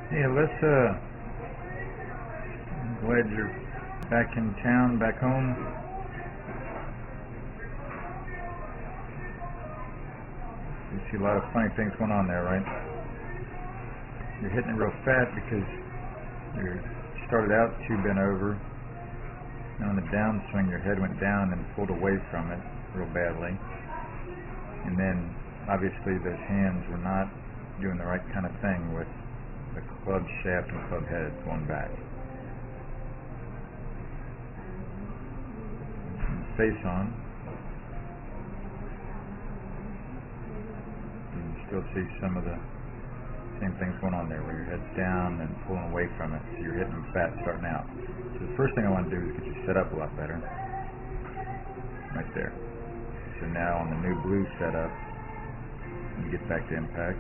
Hey Alyssa, I'm glad you're back in town, back home. You see a lot of funny things going on there, right? You're hitting it real fat because you started out too bent over, and on the downswing your head went down and pulled away from it real badly. And then obviously those hands were not doing the right kind of thing with the club shaft and club head going back. Face on. You can still see some of the same things going on there where your head's down and pulling away from it, so you're hitting them fat starting out. So the first thing I want to do is get you set up a lot better. Right there. So now on the new blue setup, you get back to impact,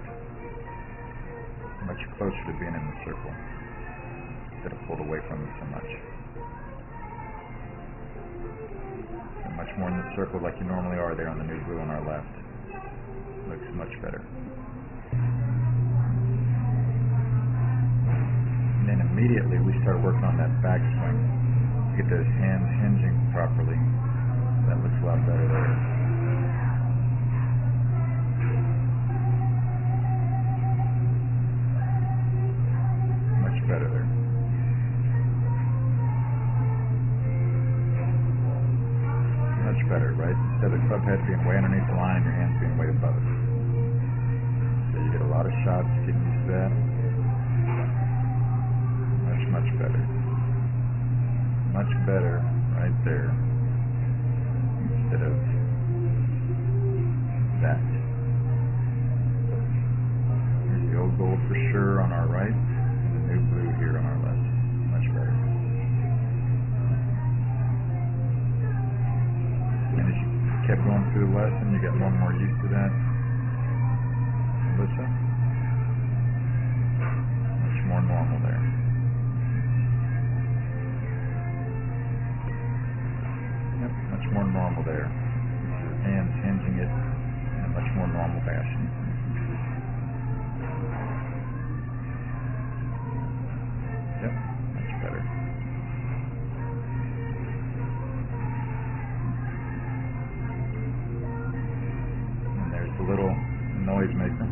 much closer to being in the circle instead of pulled away from it so much. So much more in the circle like you normally are there on the new blue on our left. Looks much better. And then immediately we start working on that backswing to get those hands hinging properly. That looks a lot better there. Much better there. Much better, right? Instead of the club head being way underneath the line and your hands being way above it. So you get a lot of shots getting used to that. Much better. Much better right there. Instead of that. Here's the old gold for sure on our right, and the new blue here on our left. Much better. And as you kept going through the lesson, you got more and more used to that. Alyssa? Much more normal there. Yep, much more normal there. Your hands hinging it in a much more normal fashion. Yep, much better. And there's the little noise maker.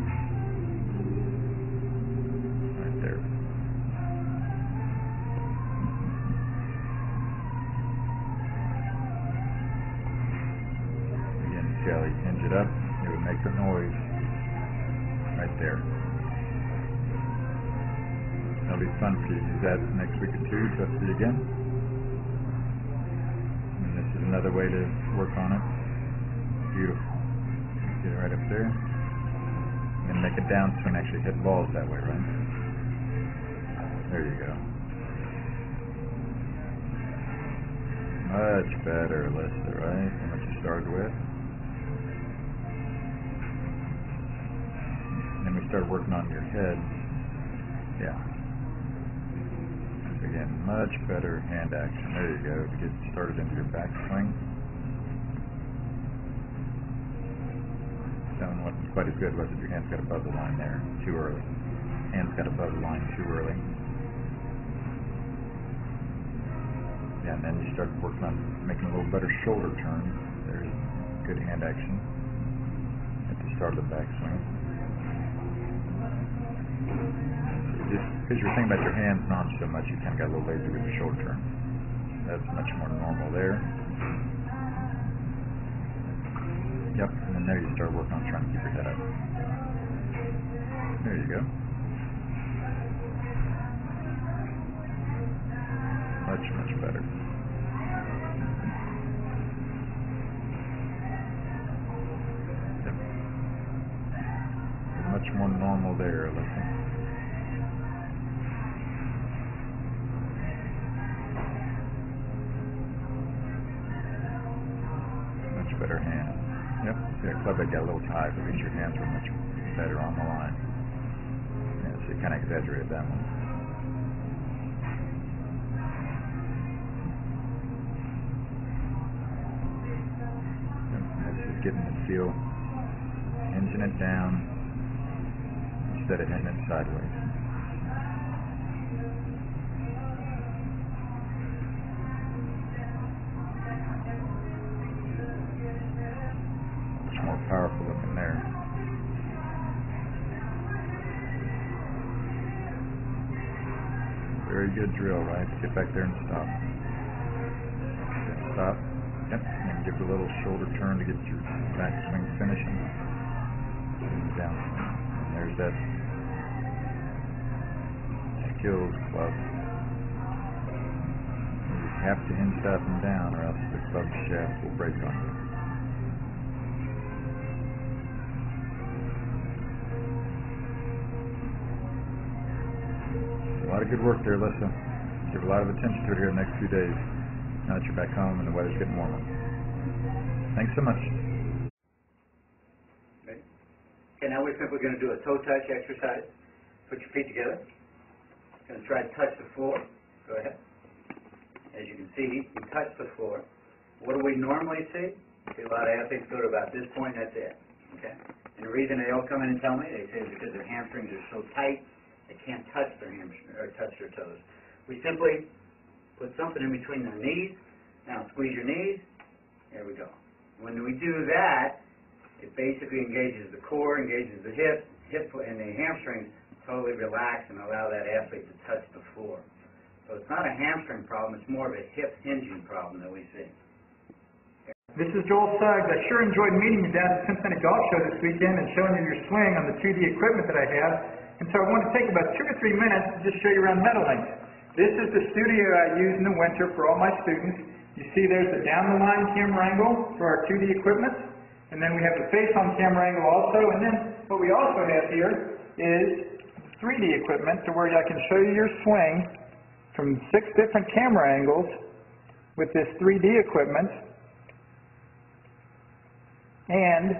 Right there. Again, see how you hinge it up? It would make the noise right there. That'll be fun for you to use that next week or two. So I'll see you again. And this is another way to work on it. Beautiful. Get it right up there. And make a downswing, actually hit balls that way, right? There you go. Much better, Alyssa, right? Than what you started with. And then we started working on your head. Yeah. Again, much better hand action. There you go, to get started into your backswing. That one wasn't quite as good, was it? Your hands got above the line there too early. Hands got above the line too early. Yeah, and then you start working on making a little better shoulder turn. There's good hand action at the start of the backswing. Just because you're thinking about your hands non so much, you kind of got a little lazy with your shoulder turn. That's much more normal there. Yep, and then there you start working on trying to keep your head up. There you go. Much, much better. Yep. Much more normal there, listen. Much better hand. Yep, see that club head got a little high, but at least your hands were much better on the line. Yeah, so you kind of exaggerated that one. Yep, this is getting the feel, hinging it down instead of hitting it sideways. Very good drill, right? Get back there and stop. Stop. Yep. And give a little shoulder turn to get your backswing finishing. And down. And there's that skills club. You have to hinge up and down or else the club shaft will break on you. A lot of good work there, Alyssa. Give a lot of attention to it here the next few days. Now that you're back home and the weather's getting warmer. Thanks so much. Okay, now we're simply going to do a toe touch exercise. Put your feet together. Going to try to touch the floor. Go ahead. As you can see, we touch the floor. What do we normally see? See a lot of athletes go to about this point, that's it. Okay? And the reason they all come in and tell me, they say it's because their hamstrings are so tight, they can't touch their hamstrings or touch their toes. We simply put something in between their knees. Now squeeze your knees. There we go. When we do that, it basically engages the core, engages the hip and the hamstrings totally relax and allow that athlete to touch the floor. So it's not a hamstring problem, it's more of a hip hinging problem that we see. This is Joel Suggs. I sure enjoyed meeting you down at the Cincinnati Golf Show this weekend and showing you your swing on the 2D equipment that I have. And so I want to take about 2 or 3 minutes to just show you around Meadowlinks. This is the studio I use in the winter for all my students. You see there's the down-the-line camera angle for our 2D equipment. And then we have the face-on camera angle also. And then what we also have here is 3D equipment to where I can show you your swing from 6 different camera angles with this 3D equipment. And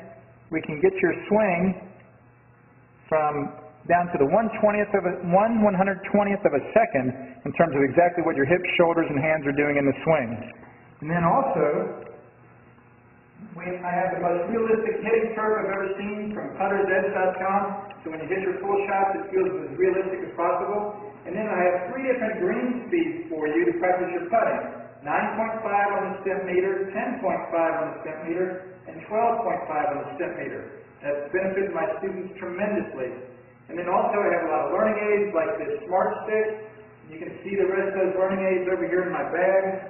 we can get your swing from down to the 1/120th of a second in terms of exactly what your hips, shoulders, and hands are doing in the swing. And then also, I have the most realistic hitting curve I've ever seen from puttersedge.com. So when you hit your full shots, it feels as realistic as possible. And then I have 3 different green speeds for you to practice your putting. 9.5 on the step meter, 10.5 on the step meter, and 12.5 on the step meter. That's benefited my students tremendously. And then also I have a lot of learning aids like this Smart Stick. You can see the rest of those learning aids over here in my bag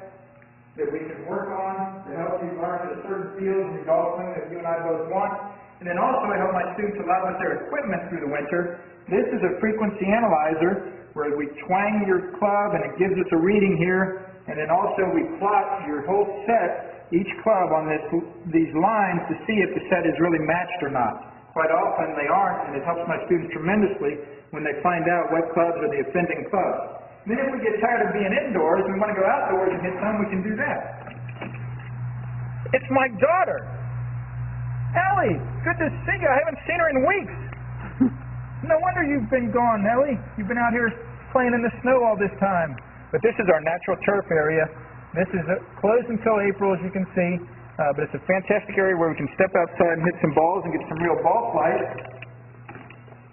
that we can work on to help you learn at a certain field in your golf swing that you and I both want. And then also I help my students a lot with their equipment through the winter. This is a frequency analyzer where we twang your club and it gives us a reading here. And then also we plot your whole set, each club on these lines to see if the set is really matched or not. Quite often they aren't, and it helps my students tremendously when they find out what clubs are the offending clubs. And then if we get tired of being indoors and we want to go outdoors and hit some, we can do that. It's my daughter. Ellie, good to see you. I haven't seen her in weeks. No wonder you've been gone, Ellie. You've been out here playing in the snow all this time. But this is our natural turf area. This is closed until April, as you can see. But it's a fantastic area where we can step outside and hit some balls and get some real ball flight.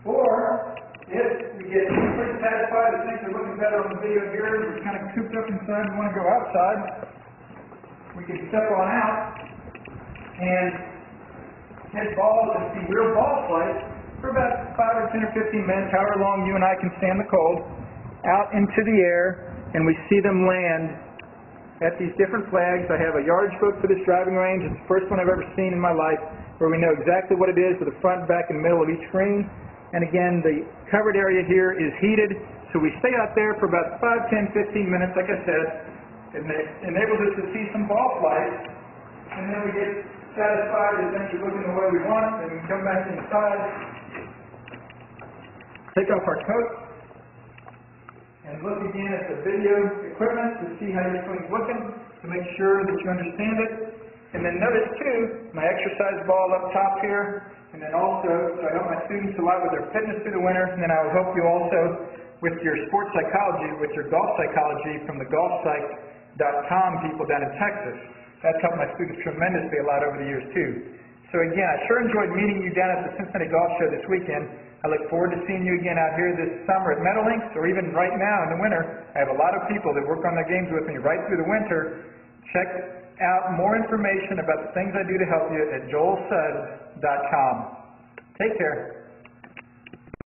Or, if we get pretty satisfied and things are looking better on the video here, we're kind of cooped up inside and want to go outside, we can step on out and hit balls and see real ball flight for about 5 or 10 or 15 minutes, however long you and I can stand the cold, out into the air, and we see them land at these different flags. I have a yardage book for this driving range. It's the first one I've ever seen in my life where we know exactly what it is with the front, back, and middle of each green. And again, the covered area here is heated, so we stay out there for about 5, 10, 15 minutes, like I said. It enables us to see some ball flight, and then we get satisfied that things are looking the way we want, and we come back inside, take off our coat, and look again at the video equipment to see how your swing's looking, to make sure that you understand it. And then notice too, my exercise ball up top here, and then also, so I help my students a lot with their fitness through the winter, and then I will help you also with your sports psychology, with your golf psychology from the golfpsych.com people down in Texas. That's helped my students tremendously a lot over the years too. So again, I sure enjoyed meeting you down at the Cincinnati Golf Show this weekend. I look forward to seeing you again out here this summer at Meadowlinks, or even right now in the winter. I have a lot of people that work on their games with me right through the winter. Check out more information about the things I do to help you at joelsuggs.com. Take care.